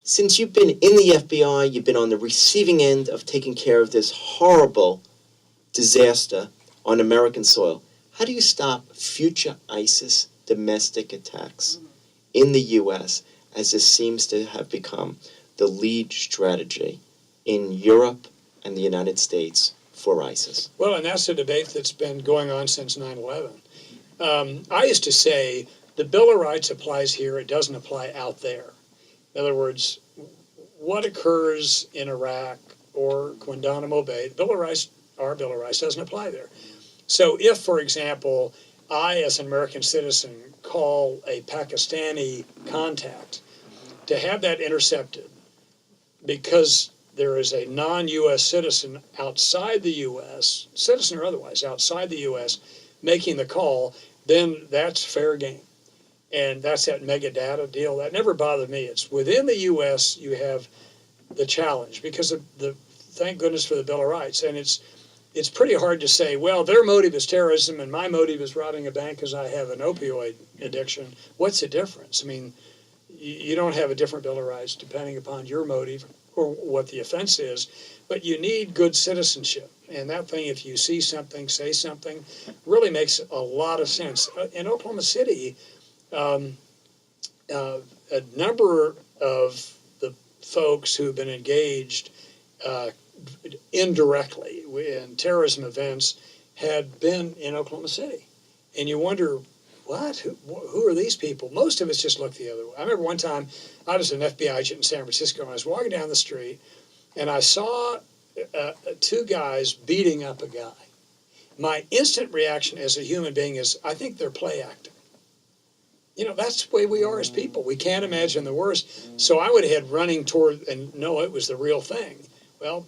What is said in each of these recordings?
Since you've been in the FBI, you've been on the receiving end of taking care of this horrible disaster on American soil. How do you stop future ISIS domestic attacks in the U.S., as this seems to have become the lead strategy in Europe and the United States for ISIS? Well, and that's a debate that's been going on since 9/11. I used to say the Bill of Rights applies here, it doesn't apply out there. In other words, what occurs in Iraq or Guantanamo Bay, the Bill of Rights, our Bill of Rights, doesn't apply there. So if, for example, I, as an American citizen, call a Pakistani contact, to have that intercepted because there is a non-U.S. citizen outside the U.S., citizen or otherwise, outside the U.S., making the call, then that's fair game. And that's that mega data deal. That never bothered me. It's within the U.S. you have the challenge because of thank goodness for the Bill of Rights. And it's pretty hard to say, well, their motive is terrorism and my motive is robbing a bank because I have an opioid addiction. What's the difference? I mean, you don't have a different Bill of Rights depending upon your motive or what the offense is, but you need good citizenship. And that thing, if you see something, say something, really makes a lot of sense. In Oklahoma City, a number of the folks who've been engaged indirectly in terrorism events had been in Oklahoma City. And you wonder, what? Who are these people? Most of us just look the other way. I remember one time I was an FBI agent in San Francisco, and I was walking down the street, and I saw two guys beating up a guy. My instant reaction as a human being is, I think they're play acting. You know, that's the way we are as people. We can't imagine the worst. So I went ahead running toward, and no, it was the real thing. Well,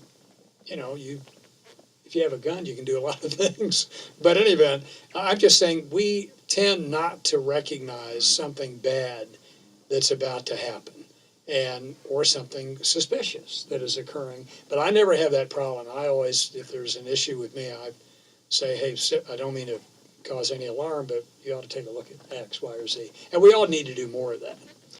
you know, if you have a gun, you can do a lot of things. But in any event, I'm just saying we tend not to recognize something bad that's about to happen or something suspicious that is occurring. But I never have that problem. I always, if there's an issue with me, I say, hey, I don't mean to cause any alarm, but you ought to take a look at X, Y, or Z. And we all need to do more of that.